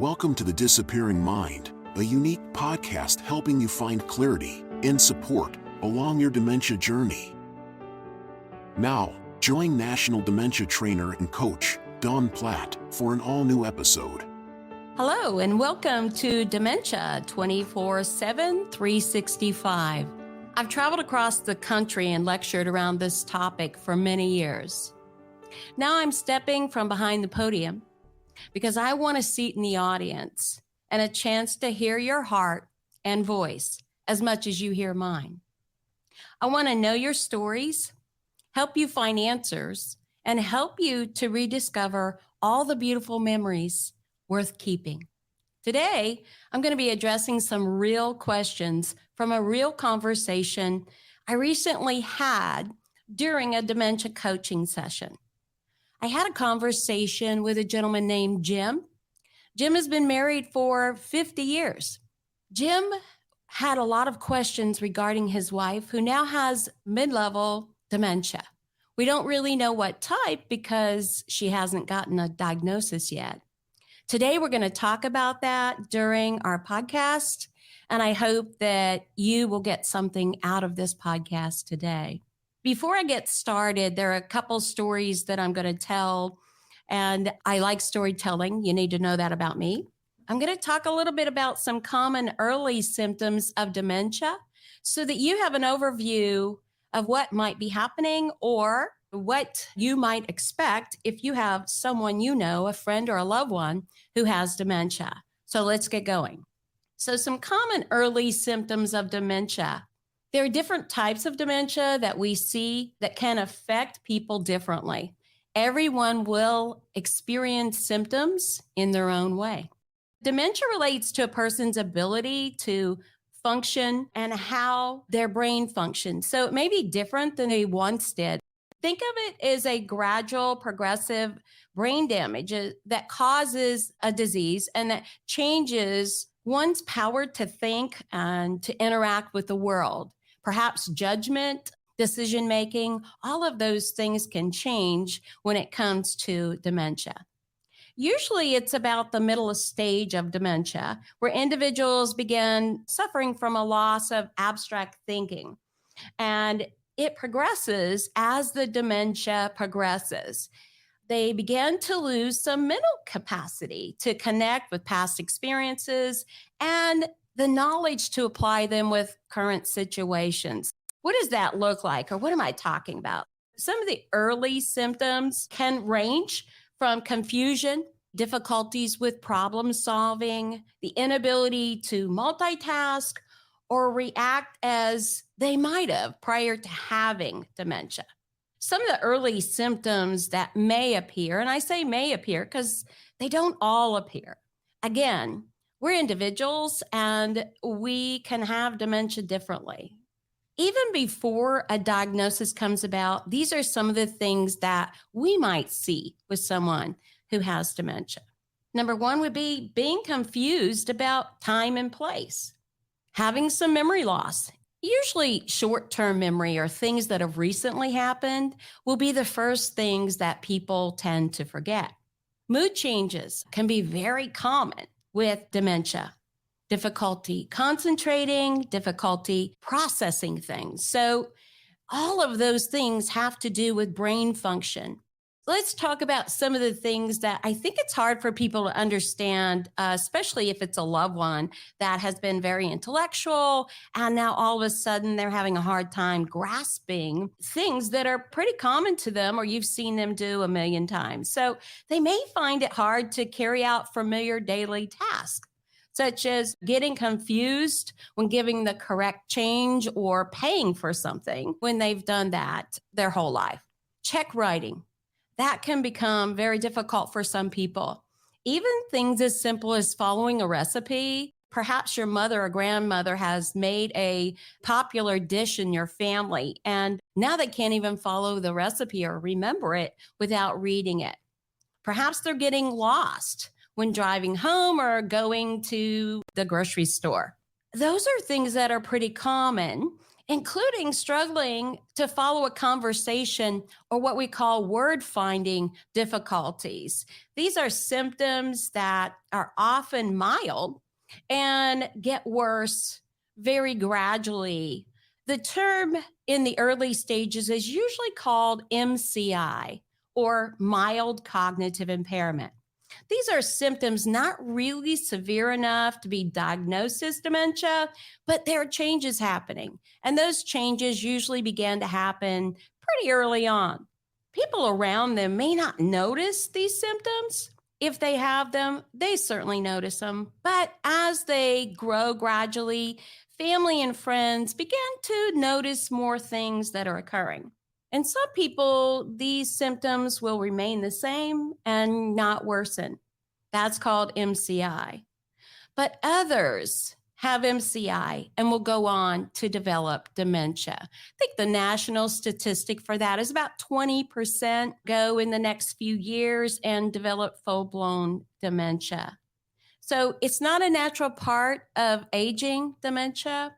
Welcome to The Disappearing Mind, a unique podcast helping you find clarity and support along your dementia journey. Now, join National Dementia Trainer and Coach Dawn Platt for an all-new episode. Hello, and welcome to Dementia 24/7, 365. I've traveled across the country and lectured around this topic for many years. Now I'm stepping from behind the podium because I want a seat in the audience and a chance to hear your heart and voice as much as you hear mine. I want to know your stories, help you find answers, and help you to rediscover all the beautiful memories worth keeping. Today, I'm going to be addressing some real questions from a real conversation I recently had during a dementia coaching session. I had a conversation with a gentleman named Jim. Jim has been married for 50 years. Jim had a lot of questions regarding his wife, who now has mid-level dementia. We don't really know what type because she hasn't gotten a diagnosis yet. Today, we're going to talk about that during our podcast, and I hope that you will get something out of this podcast today. Before I get started, there are a couple stories that I'm going to tell, and I like storytelling. You need to know that about me. I'm going to talk a little bit about some common early symptoms of dementia so that you have an overview of what might be happening or what you might expect if you have someone you know, a friend or a loved one, who has dementia. So let's get going. So some common early symptoms of dementia. There are different types of dementia that we see that can affect people differently. Everyone will experience symptoms in their own way. Dementia relates to a person's ability to function and how their brain functions. So it may be different than they once did. Think of it as a gradual, progressive brain damage that causes a disease and that changes one's power to think and to interact with the world. Perhaps judgment, decision-making, all of those things can change when it comes to dementia. Usually it's about the middle stage of dementia where individuals begin suffering from a loss of abstract thinking. And it progresses as the dementia progresses. They begin to lose some mental capacity to connect with past experiences and the knowledge to apply them with current situations. What does that look like, or what am I talking about? Some of the early symptoms can range from confusion, difficulties with problem solving, the inability to multitask, or react as they might have prior to having dementia. Some of the early symptoms that may appear, and I say may appear because they don't all appear. Again, we're individuals and we can have dementia differently. Even before a diagnosis comes about, these are some of the things that we might see with someone who has dementia. Number one would be being confused about time and place, having some memory loss. Usually short-term memory or things that have recently happened will be the first things that people tend to forget. Mood changes can be very common with dementia. Difficulty concentrating, difficulty processing things. So all of those things have to do with brain function. Let's talk about some of the things that I think it's hard for people to understand, especially if it's a loved one that has been very intellectual, and now all of a sudden they're having a hard time grasping things that are pretty common to them or you've seen them do a million times. So they may find it hard to carry out familiar daily tasks, such as getting confused when giving the correct change or paying for something when they've done that their whole life. Check writing. That can become very difficult for some people. Even things as simple as following a recipe. Perhaps your mother or grandmother has made a popular dish in your family, and now they can't even follow the recipe or remember it without reading it. Perhaps they're getting lost when driving home or going to the grocery store. Those are things that are pretty common. including struggling to follow a conversation or what we call word finding difficulties. These are symptoms that are often mild and get worse very gradually. The term in the early stages is usually called MCI, or mild cognitive impairment. These are symptoms not really severe enough to be diagnosed as dementia, but there are changes happening. And those changes usually began to happen pretty early on. People around them may not notice these symptoms. If they have them, they certainly notice them. But as they grow gradually, family and friends begin to notice more things that are occurring. In some people, these symptoms will remain the same and not worsen. That's called MCI. But others have MCI and will go on to develop dementia. I think the national statistic for that is about 20% go in the next few years and develop full-blown dementia. So it's not a natural part of aging dementia.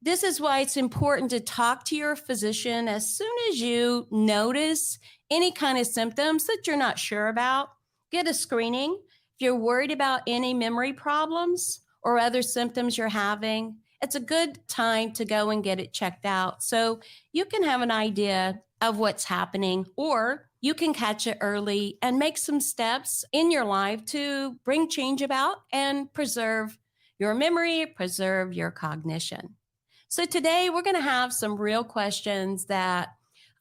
This is why it's important to talk to your physician as soon as you notice any kind of symptoms that you're not sure about. Get a screening. If you're worried about any memory problems or other symptoms you're having, it's a good time to go and get it checked out so you can have an idea of what's happening, or you can catch it early and make some steps in your life to bring change about and preserve your memory, preserve your cognition. So today we're going to have some real questions that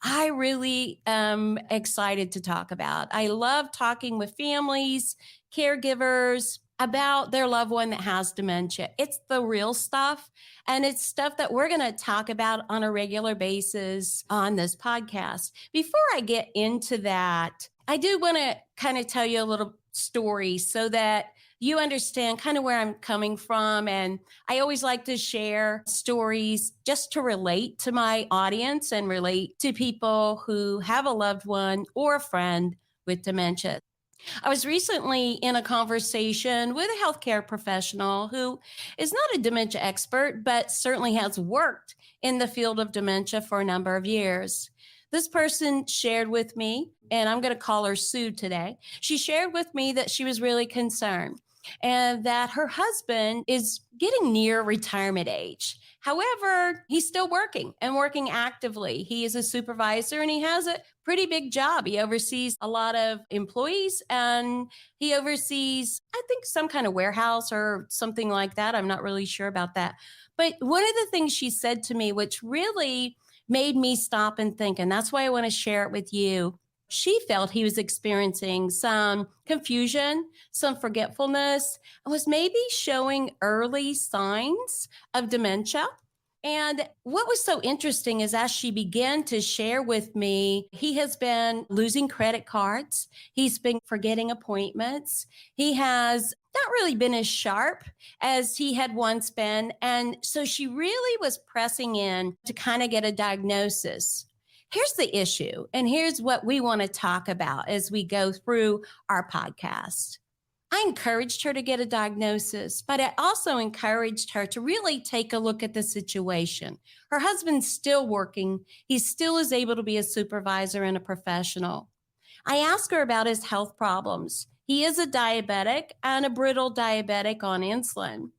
I really am excited to talk about. I love talking with families, caregivers about their loved one that has dementia. It's the real stuff, and it's stuff that we're going to talk about on a regular basis on this podcast. Before I get into that, I do want to kind of tell you a little story so that you understand kind of where I'm coming from. And I always like to share stories just to relate to my audience and relate to people who have a loved one or a friend with dementia. I was recently in a conversation with a healthcare professional who is not a dementia expert, but certainly has worked in the field of dementia for a number of years. This person shared with me, and I'm going to call her Sue today. She shared with me that she was really concerned and that her husband is getting near retirement age. However, he's still working and working actively. He is a supervisor and he has a pretty big job. He oversees a lot of employees and he oversees, I think, some kind of warehouse or something like that. I'm not really sure about that. But one of the things she said to me, which really made me stop and think, and that's why I want to share it with you. She felt he was experiencing some confusion, some forgetfulness, and was maybe showing early signs of dementia. And what was so interesting is as she began to share with me, he has been losing credit cards. He's been forgetting appointments. He has not really been as sharp as he had once been. And so she really was pressing in to kind of get a diagnosis. Here's the issue, and here's what we want to talk about as we go through our podcast. I encouraged her to get a diagnosis, but I also encouraged her to really take a look at the situation. Her husband's still working. He still is able to be a supervisor and a professional. I asked her about his health problems. He is a diabetic and a brittle diabetic on insulin.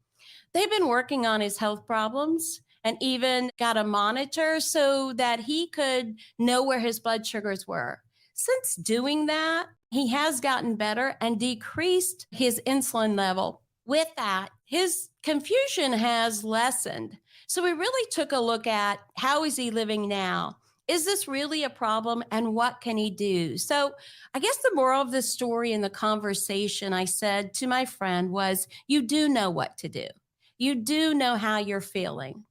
They've been working on his health problems and even got a monitor so that he could know where his blood sugars were. Since doing that, he has gotten better and decreased his insulin level. With that, his confusion has lessened. So we really took a look at how is he living now? Is this really a problem and what can he do? So I guess the moral of the story in the conversation I said to my friend was, you do know what to do. You do know how you're feeling.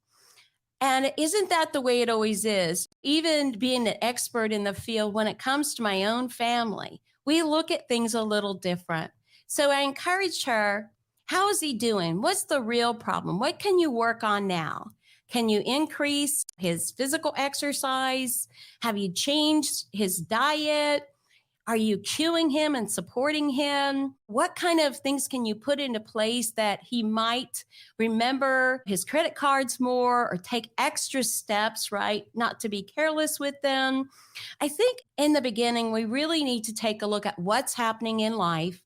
And isn't that the way it always is? Even being an expert in the field, when it comes to my own family, we look at things a little different. So I encouraged her, how is he doing? What's the real problem? What can you work on now? Can you increase his physical exercise? Have you changed his diet? Are you cueing him and supporting him? What kind of things can you put into place that he might remember his credit cards more or take extra steps, right? Not to be careless with them. I think in the beginning, we really need to take a look at what's happening in life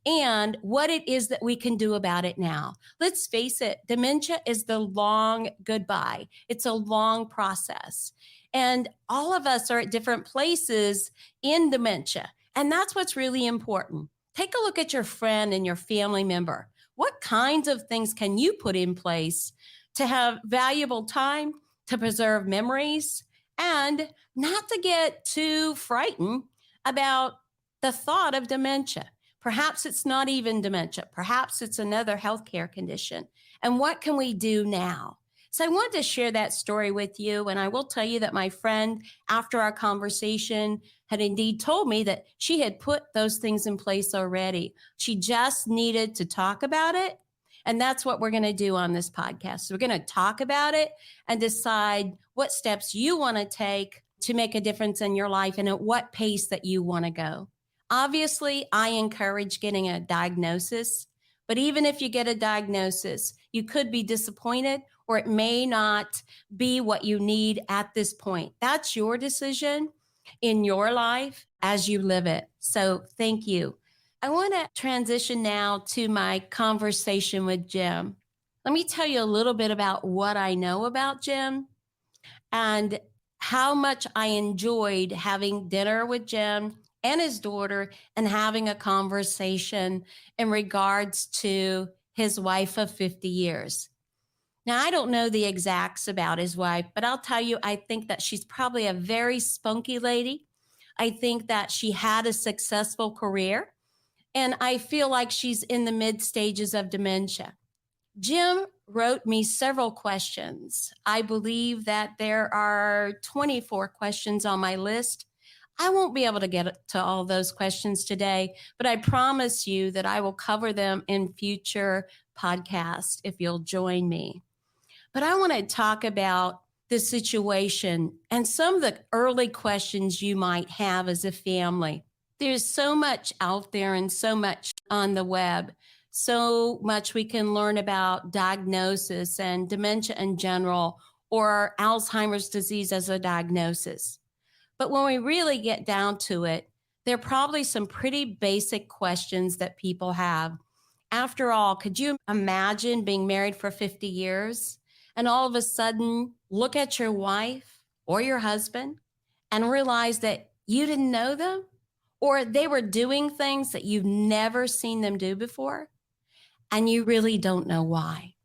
and what it is that we can do about it now. Let's face it, dementia is the long goodbye. It's a long process. And all of us are at different places in dementia. And that's what's really important. Take a look at your friend and your family member. What kinds of things can you put in place to have valuable time, to preserve memories, and not to get too frightened about the thought of dementia? Perhaps it's not even dementia. Perhaps it's another healthcare condition. And what can we do now? So I wanted to share that story with you. And I will tell you that my friend, after our conversation, had indeed told me that she had put those things in place already. She just needed to talk about it. And that's what we're going to do on this podcast. So we're going to talk about it and decide what steps you want to take to make a difference in your life and at what pace that you want to go. Obviously, I encourage getting a diagnosis, but even if you get a diagnosis, you could be disappointed or it may not be what you need at this point. That's your decision in your life as you live it. So thank you. I want to transition now to my conversation with Jim. Let me tell you a little bit about what I know about Jim and how much I enjoyed having dinner with Jim and his daughter and having a conversation in regards to his wife of 50 years. Now, I don't know the exacts about his wife, but I'll tell you, I think that she's probably a very spunky lady. I think that she had a successful career, and I feel like she's in the mid stages of dementia. Jim wrote me several questions. I believe that there are 24 questions on my list. I won't be able to get to all those questions today, but I promise you that I will cover them in future podcasts if you'll join me. But I want to talk about the situation and some of the early questions you might have as a family. There's so much out there and so much on the web, so much we can learn about diagnosis and dementia in general, or Alzheimer's disease as a diagnosis. But when we really get down to it, there are probably some pretty basic questions that people have. After all, could you imagine being married for 50 years and all of a sudden look at your wife or your husband and realize that you didn't know them or they were doing things that you've never seen them do before and you really don't know why?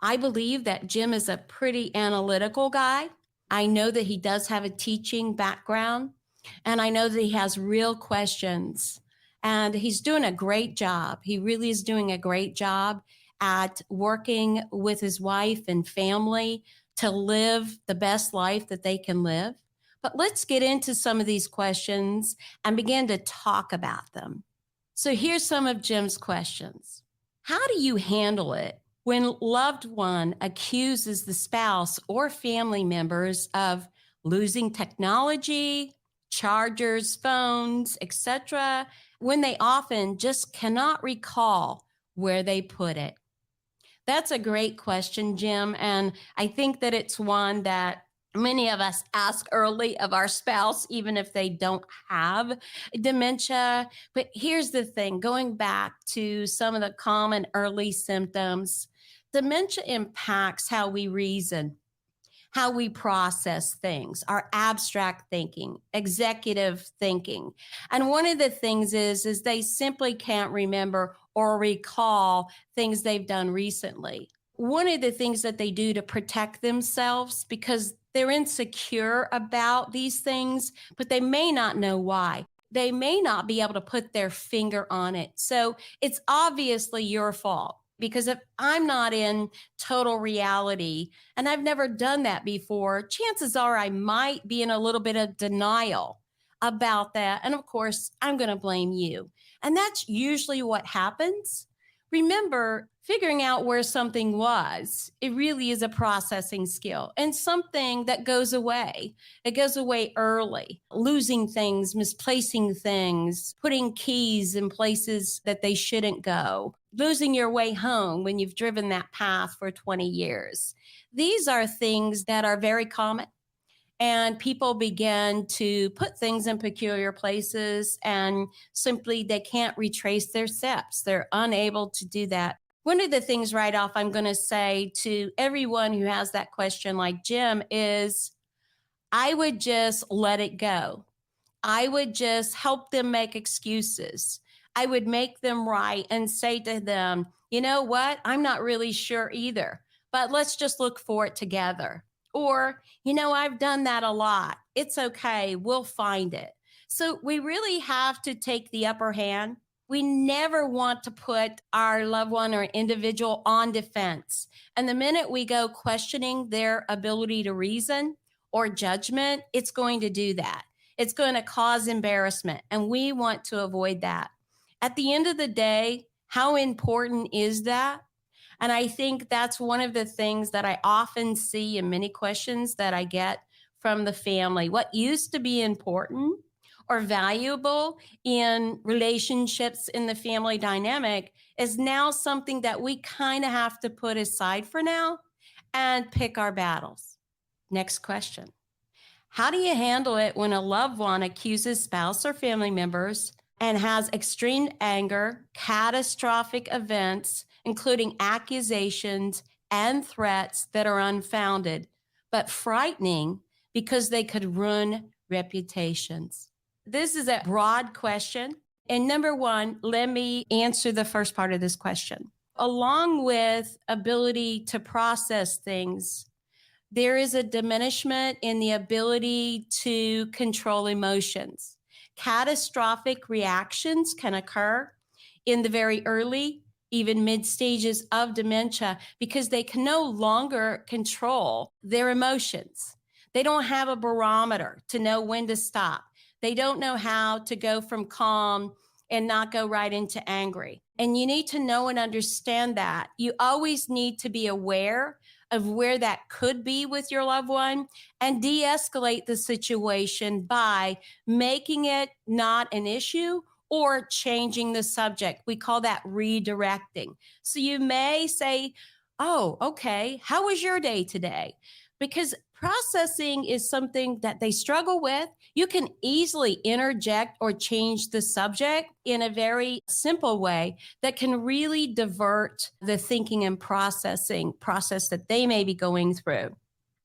I believe that Jim is a pretty analytical guy. I know that he does have a teaching background, and I know that he has real questions, and he's doing a great job. He really is doing a great job at working with his wife and family to live the best life that they can live. But let's get into some of these questions and begin to talk about them. So here's some of Jim's questions. How do you handle it when loved one accuses the spouse or family members of losing technology, chargers, phones, etc., when they often just cannot recall where they put it? That's a great question, Jim. And I think that it's one that many of us ask early of our spouse, even if they don't have dementia. But here's the thing, going back to some of the common early symptoms, dementia impacts how we reason, how we process things, our abstract thinking, executive thinking. And one of the things is they simply can't remember or recall things they've done recently. One of the things that they do to protect themselves, because they're insecure about these things, but they may not know why. They may not be able to put their finger on it. So it's obviously your fault. Because if I'm not in total reality and I've never done that before, chances are I might be in a little bit of denial about that. And of course, I'm going to blame you. And that's usually what happens. Remember, figuring out where something was, it really is a processing skill and something that goes away. It goes away early, losing things, misplacing things, putting keys in places that they shouldn't go, losing your way home when you've driven that path for 20 years. These are things that are very common. And people begin to put things in peculiar places and simply they can't retrace their steps. They're unable to do that. One of the things right off I'm going to say to everyone who has that question, like Jim, is I would just let it go. I would just help them make excuses. I would make them right and say to them, you know what? I'm not really sure either, but let's just look for it together. Or, I've done that a lot. It's okay. We'll find it. So we really have to take the upper hand. We never want to put our loved one or individual on defense. And the minute we go questioning their ability to reason or judgment, it's going to do that. It's going to cause embarrassment, and we want to avoid that. At the end of the day, how important is that? And I think that's one of the things that I often see in many questions that I get from the family. What used to be important or valuable in relationships in the family dynamic is now something that we kind of have to put aside for now and pick our battles. Next question. How do you handle it when a loved one accuses spouse or family members and has extreme anger, catastrophic events, including accusations and threats that are unfounded, but frightening because they could ruin reputations? This is a broad question. And number one, let me answer the first part of this question. Along with ability to process things, there is a diminishment in the ability to control emotions. Catastrophic reactions can occur in the very early, even mid stages of dementia because they can no longer control their emotions. They don't have a barometer to know when to stop. They don't know how to go from calm and not go right into angry. And you need to know and understand that. You always need to be aware of where that could be with your loved one and de-escalate the situation by making it not an issue or changing the subject. We call that redirecting. So you may say, oh, okay, how was your day today? Because processing is something that they struggle with. You can easily interject or change the subject in a very simple way that can really divert the thinking and processing process that they may be going through.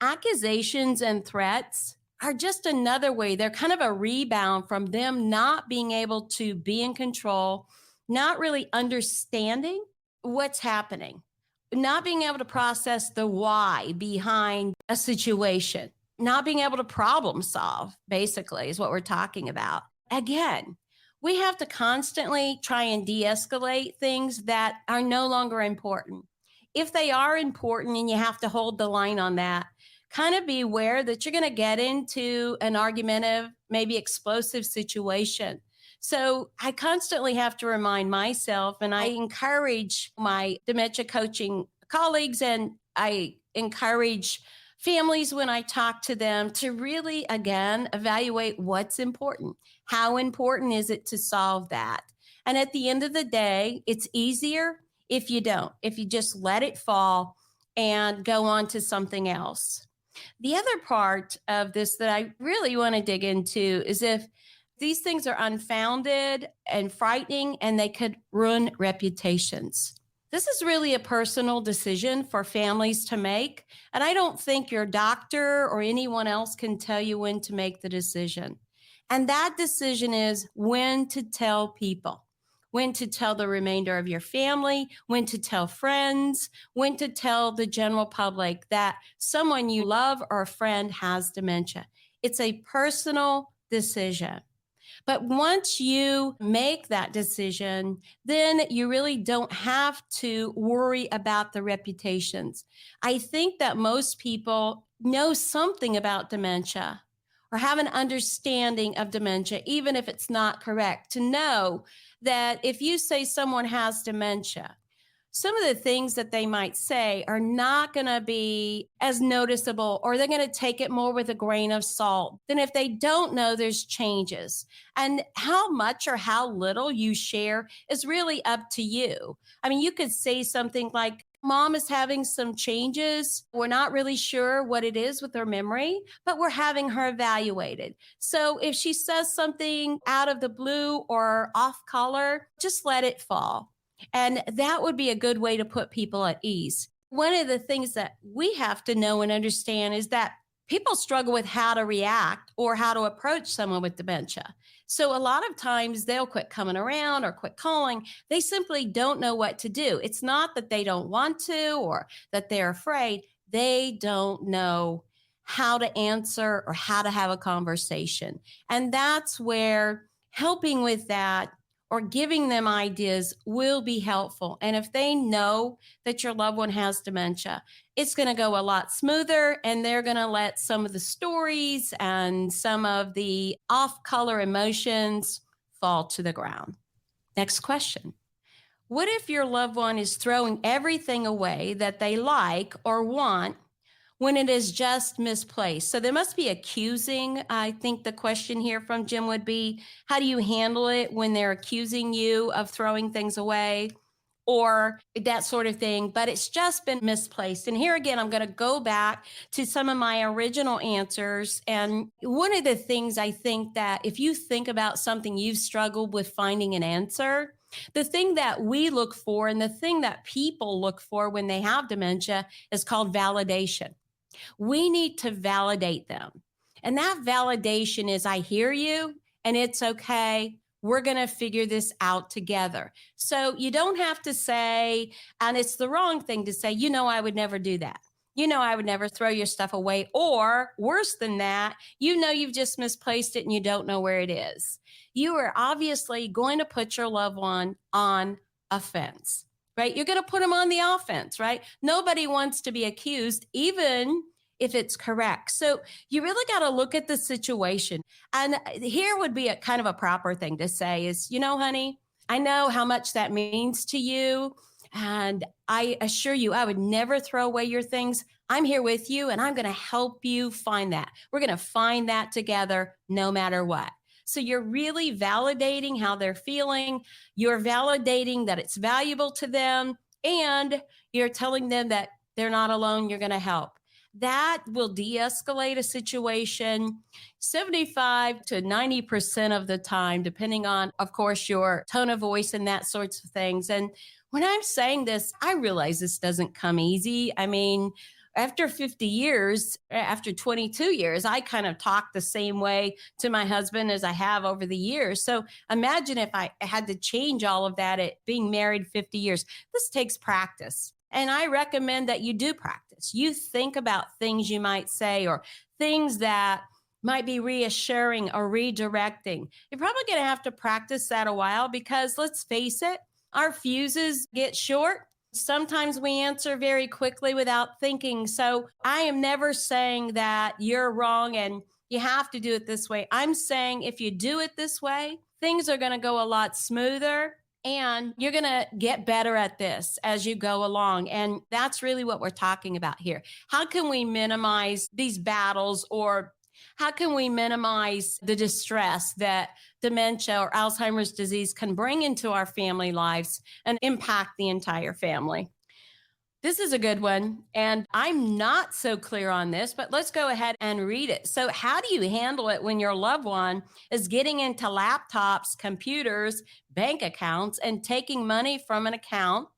Accusations and threats are just another way. They're kind of a rebound from them not being able to be in control, not really understanding what's happening, not being able to process the why behind a situation, not being able to problem solve, basically, is what we're talking about. Again, we have to constantly try and de-escalate things that are no longer important. If they are important and you have to hold the line on that, kind of be aware that you're going to get into an argumentative, maybe explosive situation. So I constantly have to remind myself, and I encourage my dementia coaching colleagues, and I encourage families when I talk to them to really, again, evaluate what's important. How important is it to solve that? And at the end of the day, it's easier if you don't, if you just let it fall and go on to something else. The other part of this that I really want to dig into is if these things are unfounded and frightening and they could ruin reputations. This is really a personal decision for families to make. And I don't think your doctor or anyone else can tell you when to make the decision. And that decision is when to tell people, when to tell the remainder of your family, when to tell friends, when to tell the general public that someone you love or a friend has dementia. It's a personal decision. But once you make that decision, then you really don't have to worry about the reputations. I think that most people know something about dementia or have an understanding of dementia, even if it's not correct, to know that if you say someone has dementia, some of the things that they might say are not going to be as noticeable, or they're going to take it more with a grain of salt than if they don't know there's changes. And how much or how little you share is really up to you. I mean, you could say something like, Mom is having some changes. We're not really sure what it is with her memory, but we're having her evaluated. So if she says something out of the blue or off color, just let it fall. And that would be a good way to put people at ease. One of the things that we have to know and understand is that people struggle with how to react or how to approach someone with dementia. So a lot of times they'll quit coming around or quit calling. They simply don't know what to do. It's not that they don't want to or that they're afraid. They don't know how to answer or how to have a conversation. And that's where helping with that or giving them ideas will be helpful. And if they know that your loved one has dementia, it's going to go a lot smoother, and they're going to let some of the stories and some of the off-color emotions fall to the ground. Next question. What if your loved one is throwing everything away that they like or want when it is just misplaced? So there must be accusing. I think the question here from Jim would be, how do you handle it when they're accusing you of throwing things away or that sort of thing, but it's just been misplaced? And here again, I'm going to go back to some of my original answers. And one of the things I think that if you think about something you've struggled with finding an answer, the thing that we look for and the thing that people look for when they have dementia is called validation. We need to validate them. And that validation is, I hear you and it's okay. We're going to figure this out together. So you don't have to say, and it's the wrong thing to say, I would never do that. I would never throw your stuff away. Or worse than that, you've just misplaced it and you don't know where it is. You are obviously going to put your loved one on offense, right? You're going to put them on the offense, right? Nobody wants to be accused, even if it's correct. So you really got to look at the situation. And here would be a kind of a proper thing to say is, honey, I know how much that means to you. And I assure you, I would never throw away your things. I'm here with you and I'm going to help you find that. We're going to find that together no matter what. So you're really validating how they're feeling. You're validating that it's valuable to them, and you're telling them that they're not alone. You're going to help. That will de-escalate a situation 75 to 90% of the time, depending on, of course, your tone of voice and that sorts of things. And when I'm saying this, I realize this doesn't come easy. I mean, after 50 years, after 22 years, I kind of talk the same way to my husband as I have over the years. So imagine if I had to change all of that at being married 50 years. This takes practice. And I recommend that you do practice. You think about things you might say or things that might be reassuring or redirecting. You're probably going to have to practice that a while because let's face it, our fuses get short. Sometimes we answer very quickly without thinking. So I am never saying that you're wrong and you have to do it this way. I'm saying if you do it this way, things are going to go a lot smoother. And you're going to get better at this as you go along. And that's really what we're talking about here. How can we minimize these battles, or how can we minimize the distress that dementia or Alzheimer's disease can bring into our family lives and impact the entire family? This is a good one, and I'm not so clear on this, but let's go ahead and read it. So how do you handle it when your loved one is getting into laptops, computers, bank accounts, and taking money from an account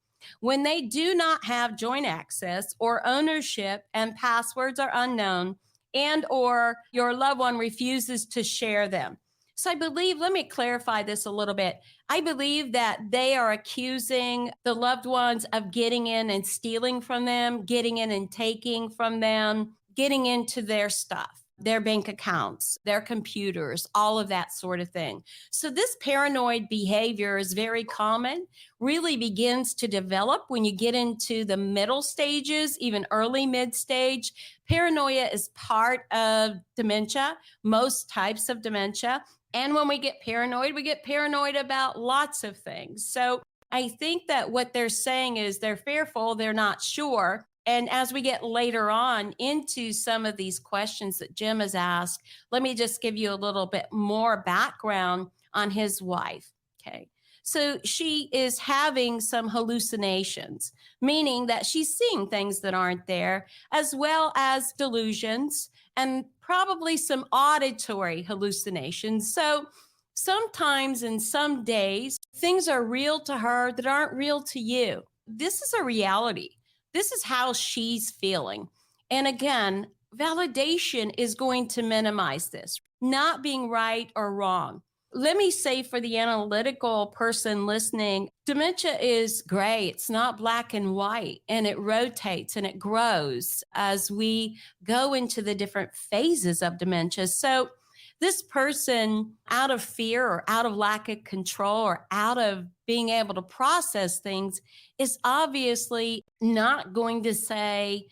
when they do not have joint access or ownership and passwords are unknown, and or your loved one refuses to share them? So I believe, let me clarify this a little bit. I believe that they are accusing the loved ones of getting in and stealing from them, getting in and taking from them, getting into their stuff, their bank accounts, their computers, all of that sort of thing. So this paranoid behavior is very common, really begins to develop when you get into the middle stages, even early mid-stage. Paranoia is part of dementia, most types of dementia. And when we get paranoid about lots of things. So I think that what they're saying is they're fearful, they're not sure. And as we get later on into some of these questions that Jim has asked, let me just give you a little bit more background on his wife. Okay. So she is having some hallucinations, meaning that she's seeing things that aren't there, as well as delusions and probably some auditory hallucinations. So sometimes in some days, things are real to her that aren't real to you. This is a reality. This is how she's feeling. And again, validation is going to minimize this, not being right or wrong. Let me say for the analytical person listening, dementia is gray. It's not black and white, and it rotates and it grows as we go into the different phases of dementia. So, this person, out of fear or out of lack of control or out of being able to process things, is obviously not going to say,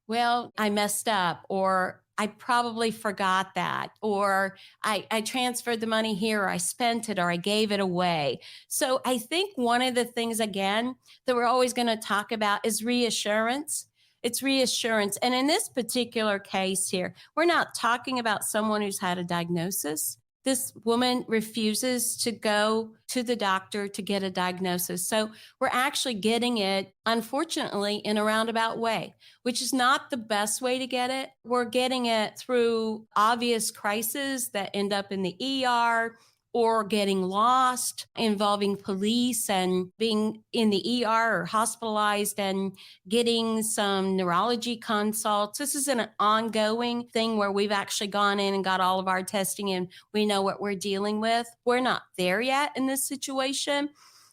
well, I messed up, or I probably forgot that, or I transferred the money here, or I spent it, or I gave it away. So I think one of the things, again, that we're always going to talk about is reassurance. It's reassurance. And in this particular case here, we're not talking about someone who's had a diagnosis. This woman refuses to go to the doctor to get a diagnosis. So we're actually getting it, unfortunately, in a roundabout way, which is not the best way to get it. We're getting it through obvious crises that end up in the ER, or getting lost, involving police and being in the ER or hospitalized and getting some neurology consults. This is an ongoing thing where we've actually gone in and got all of our testing and we know what we're dealing with. We're not there yet in this situation.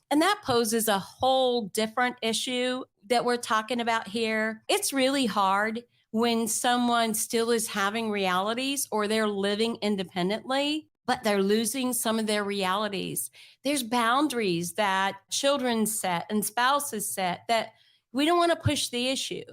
And that poses a whole different issue that we're talking about here. It's really hard when someone still is having realities or they're living independently, but they're losing some of their realities. There's boundaries that children set and spouses set that we don't want to push the issue.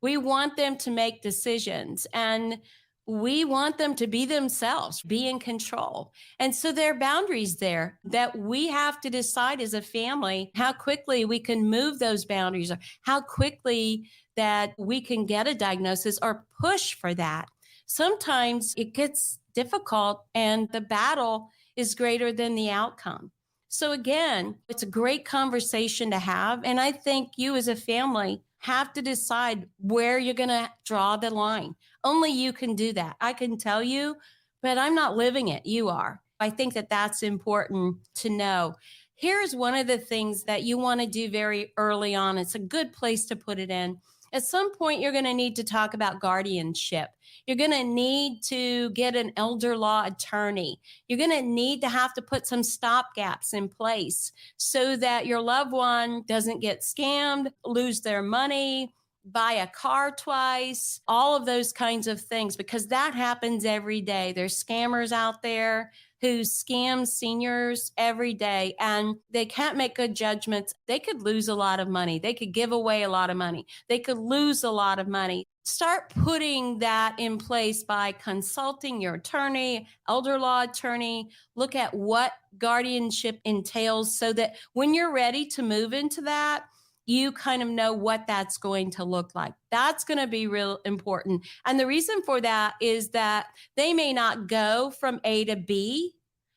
We want them to make decisions and we want them to be themselves, be in control. And so there are boundaries there that we have to decide as a family how quickly we can move those boundaries, or how quickly that we can get a diagnosis or push for that. Sometimes it gets difficult and the battle is greater than the outcome. So again, it's a great conversation to have. And I think you as a family have to decide where you're going to draw the line. Only you can do that. I can tell you, but I'm not living it. You are. I think that that's important to know. Here's one of the things that you want to do very early on. It's a good place to put it in. At some point, you're going to need to talk about guardianship. You're going to need to get an elder law attorney. You're going to need to have to put some stopgaps in place so that your loved one doesn't get scammed, lose their money, buy a car twice, all of those kinds of things, because that happens every day. There's scammers out there who scam seniors every day and they can't make good judgments. They could lose a lot of money. They could give away a lot of money. They could lose a lot of money. Start putting that in place by consulting your attorney, elder law attorney. Look at what guardianship entails so that when you're ready to move into that, you kind of know what that's going to look like. That's going to be real important. And the reason for that is that they may not go from A to B.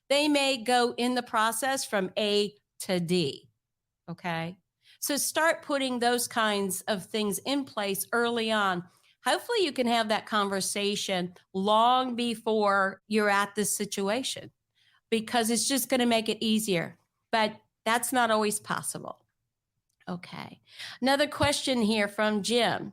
They may go in the process from A to D. Okay. So start putting those kinds of things in place early on. Hopefully you can have that conversation long before you're at this situation, because it's just going to make it easier. But that's not always possible. Okay. Another question here from Jim.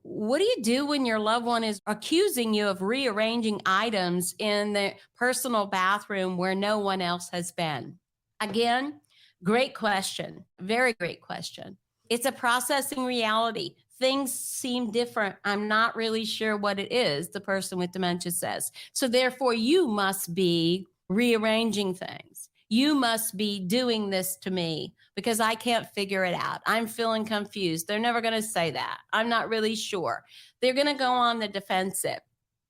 What do you do when your loved one is accusing you of rearranging items in the personal bathroom where no one else has been? Again, great question. Very great question. It's a processing reality. Things seem different. I'm not really sure what it is, the person with dementia says. So therefore, you must be rearranging things. You must be doing this to me because I can't figure it out. I'm feeling confused. They're never going to say that. I'm not really sure. They're going to go on the defensive.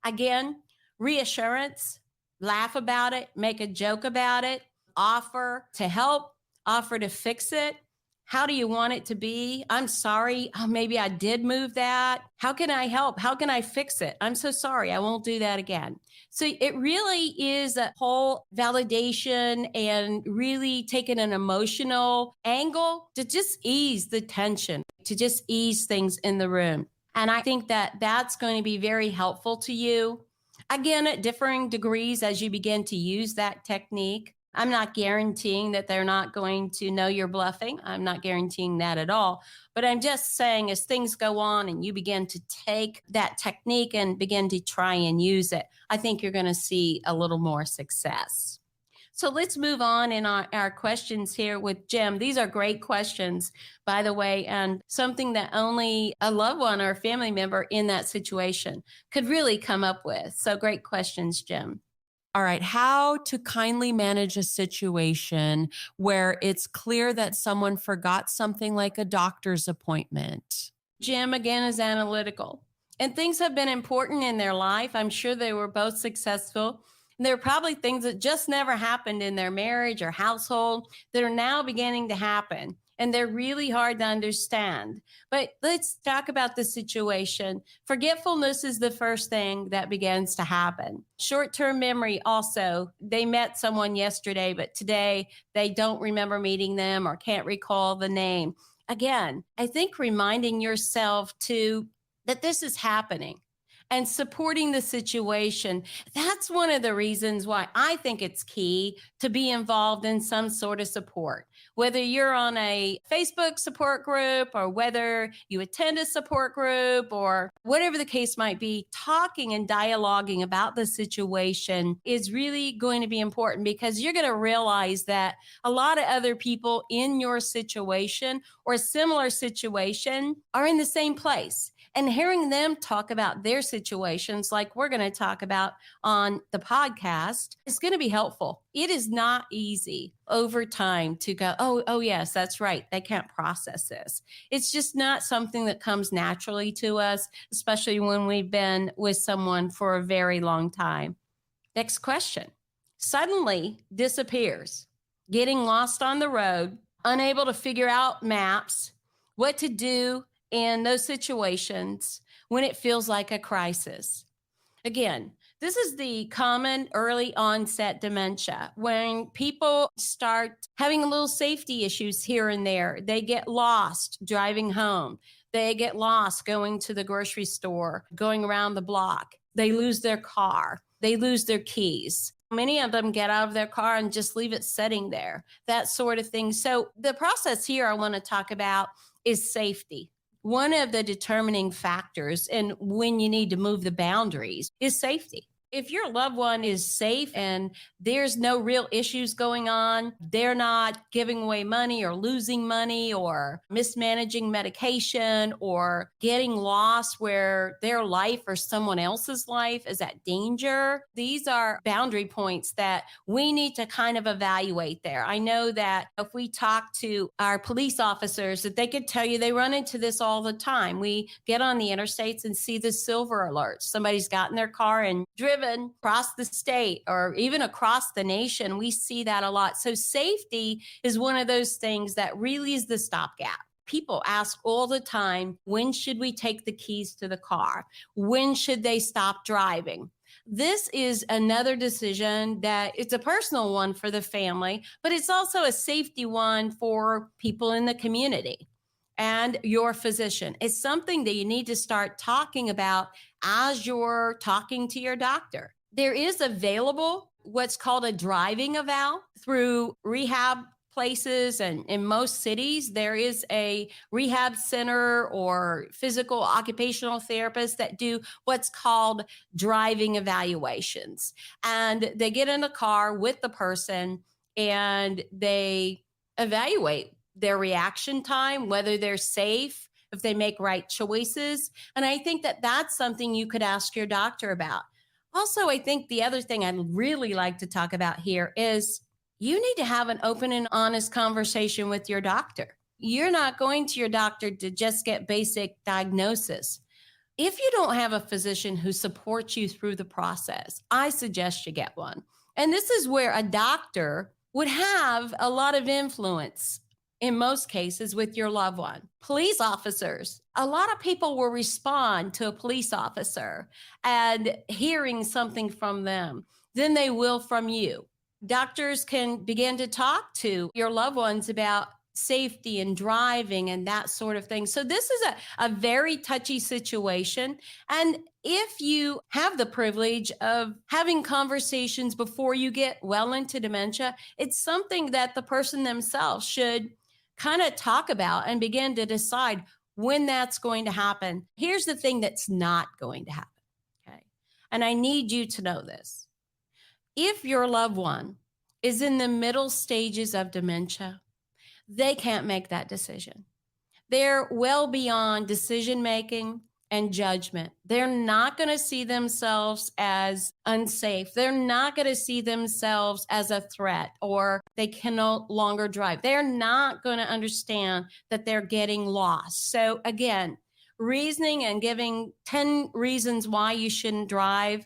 Again, reassurance, laugh about it, make a joke about it, offer to help, offer to fix it. How do you want it to be? I'm sorry. Oh, maybe I did move that. How can I help? How can I fix it? I'm so sorry. I won't do that again. So it really is a whole validation and really taking an emotional angle to just ease the tension, to just ease things in the room. And I think that that's going to be very helpful to you. Again, at differing degrees as you begin to use that technique. I'm not guaranteeing that they're not going to know you're bluffing. I'm not guaranteeing that at all. But I'm just saying, as things go on and you begin to take that technique and begin to try and use it, I think you're going to see a little more success. So let's move on in our questions here with Jim. These are great questions, by the way, and something that only a loved one or a family member in that situation could really come up with. So great questions, Jim. All right. How to kindly manage a situation where it's clear that someone forgot something like a doctor's appointment. Jim, again, is analytical. And things have been important in their life. I'm sure they were both successful. And there are probably things that just never happened in their marriage or household that are now beginning to happen. And they're really hard to understand. But let's talk about the situation. Forgetfulness is the first thing that begins to happen. Short-term memory also. They met someone yesterday, but today they don't remember meeting them or can't recall the name. Again, I think reminding yourself that this is happening and supporting the situation. That's one of the reasons why I think it's key to be involved in some sort of support. Whether you're on a Facebook support group or whether you attend a support group or whatever the case might be, talking and dialoguing about the situation is really going to be important, because you're going to realize that a lot of other people in your situation or a similar situation are in the same place. And hearing them talk about their situations, like we're going to talk about on the podcast, is going to be helpful. It is not easy over time to go, oh, yes, that's right. They can't process this. It's just not something that comes naturally to us, especially when we've been with someone for a very long time. Next question. Suddenly disappears, getting lost on the road, unable to figure out maps, what to do in those situations when it feels like a crisis. Again, this is the common early onset dementia when people start having a little safety issues here and there. They get lost driving home. They get lost going to the grocery store, going around the block. They lose their car. They lose their keys. Many of them get out of their car and just leave it sitting there, that sort of thing. So the process here I want to talk about is safety. One of the determining factors and when you need to move the boundaries is safety. If your loved one is safe and there's no real issues going on, they're not giving away money or losing money or mismanaging medication or getting lost where their life or someone else's life is at danger, these are boundary points that we need to kind of evaluate there. I know that if we talk to our police officers, that they could tell you they run into this all the time. We get on the interstates and see the silver alerts. Somebody's got in their car and driven across the state or even across the nation. We see that a lot. So safety is one of those things that really is the stopgap. People ask all the time, when should we take the keys to the car? When should they stop driving? This is another decision that it's a personal one for the family, but it's also a safety one for people in the community and your physician. It's something that you need to start talking about as you're talking to your doctor. There is available what's called a driving eval through rehab places, and in most cities, there is a rehab center or physical occupational therapists that do what's called driving evaluations. And they get in a car with the person and they evaluate their reaction time, whether they're safe, if they make right choices. And I think that that's something you could ask your doctor about. Also, I think the other thing I'd really like to talk about here is you need to have an open and honest conversation with your doctor. You're not going to your doctor to just get basic diagnosis. If you don't have a physician who supports you through the process, I suggest you get one. And this is where a doctor would have a lot of influence in most cases with your loved one. Police officers, a lot of people will respond to a police officer and hearing something from them than they will from you. Doctors can begin to talk to your loved ones about safety and driving and that sort of thing. So this is a very touchy situation. And if you have the privilege of having conversations before you get well into dementia, it's something that the person themselves should kind of talk about and begin to decide when that's going to happen. Here's the thing that's not going to happen. Okay. And I need you to know this. If your loved one is in the middle stages of dementia, they can't make that decision. They're well beyond decision making and judgment. They're not going to see themselves as unsafe. They're not going to see themselves as a threat or they can no longer drive. They're not going to understand that they're getting lost. So again, reasoning and giving 10 reasons why you shouldn't drive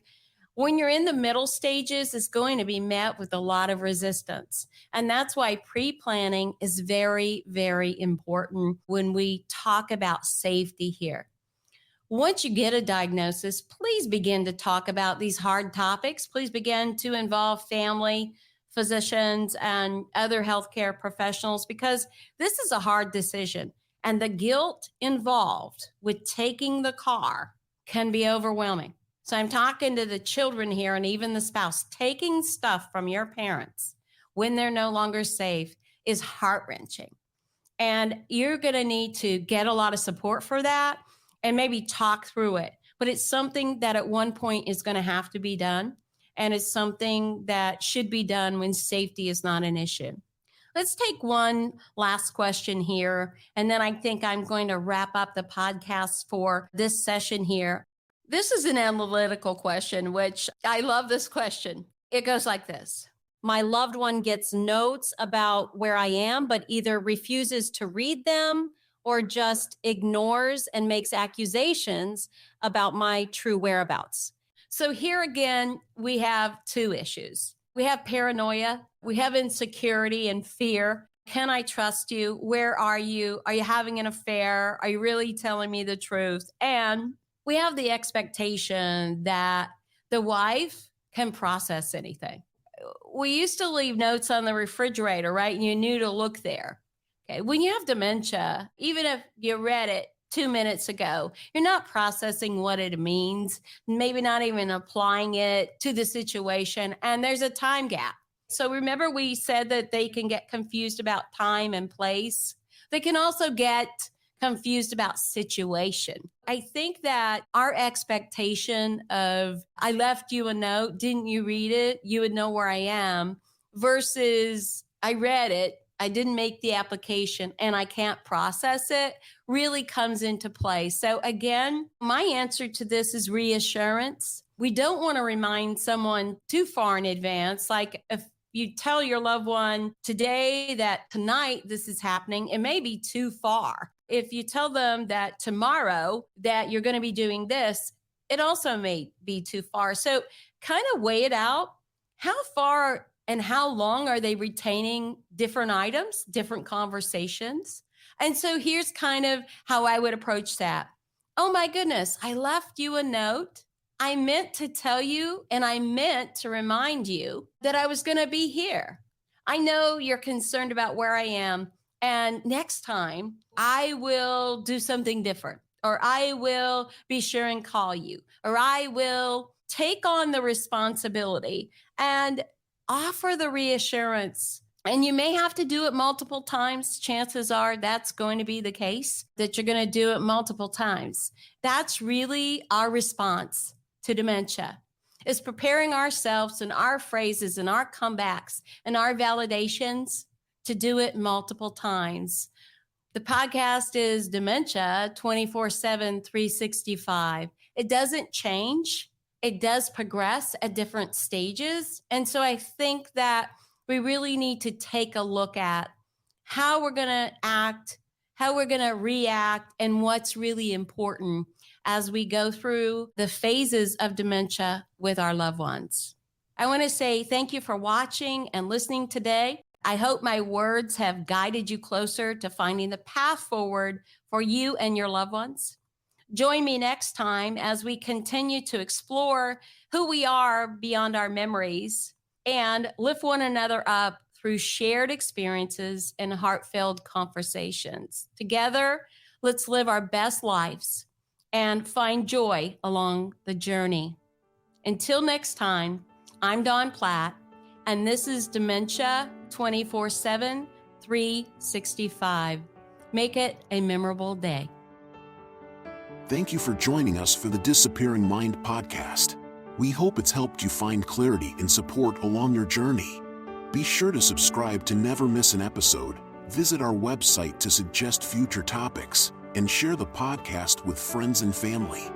when you're in the middle stages is going to be met with a lot of resistance. And that's why pre-planning is very, very important when we talk about safety here. Once you get a diagnosis, please begin to talk about these hard topics. Please begin to involve family, physicians, and other healthcare professionals because this is a hard decision. And the guilt involved with taking the car can be overwhelming. So I'm talking to the children here and even the spouse. Taking stuff from your parents when they're no longer safe is heart-wrenching. And you're going to need to get a lot of support for that and maybe talk through it. But it's something that at one point is going to have to be done. And it's something that should be done when safety is not an issue. Let's take one last question here. And then I think I'm going to wrap up the podcast for this session here. This is an analytical question, which I love this question. It goes like this. My loved one gets notes about where I am, but either refuses to read them or just ignores and makes accusations about my true whereabouts. So here again, we have two issues. We have paranoia, we have insecurity and fear. Can I trust you? Where are you? Are you having an affair? Are you really telling me the truth? And we have the expectation that the wife can process anything. We used to leave notes on the refrigerator, right? And you knew to look there. Okay. When you have dementia, even if you read it 2 minutes ago, you're not processing what it means, maybe not even applying it to the situation. And there's a time gap. So remember we said that they can get confused about time and place. They can also get confused about situation. I think that our expectation of, I left you a note, didn't you read it? You would know where I am, versus I read it, I didn't make the application and I can't process it, really comes into play. So again, my answer to this is reassurance. We don't want to remind someone too far in advance. Like if you tell your loved one today that tonight this is happening, it may be too far. If you tell them that tomorrow that you're going to be doing this, it also may be too far. So kind of weigh it out. How far and how long are they retaining different items, different conversations? And so here's kind of how I would approach that. Oh my goodness, I left you a note. I meant to tell you and I meant to remind you that I was going to be here. I know you're concerned about where I am. And next time I will do something different, or I will be sure and call you, or I will take on the responsibility and offer the reassurance. And you may have to do it multiple times. Chances are that's going to be the case, that you're going to do it multiple times. That's really our response to dementia, is preparing ourselves and our phrases and our comebacks and our validations to do it multiple times. The podcast is Dementia 24/7, 365. It doesn't change. It does progress at different stages. And so I think that we really need to take a look at how we're going to act, how we're going to react, and what's really important as we go through the phases of dementia with our loved ones. I want to say thank you for watching and listening today. I hope my words have guided you closer to finding the path forward for you and your loved ones. Join me next time as we continue to explore who we are beyond our memories and lift one another up through shared experiences and heartfelt conversations. Together, let's live our best lives and find joy along the journey. Until next time, I'm Dawn Platt, and this is Dementia 24/7, 365. Make it a memorable day. Thank you for joining us for the Disappearing Mind podcast. We hope it's helped you find clarity and support along your journey. Be sure to subscribe to never miss an episode, visit our website to suggest future topics, and share the podcast with friends and family.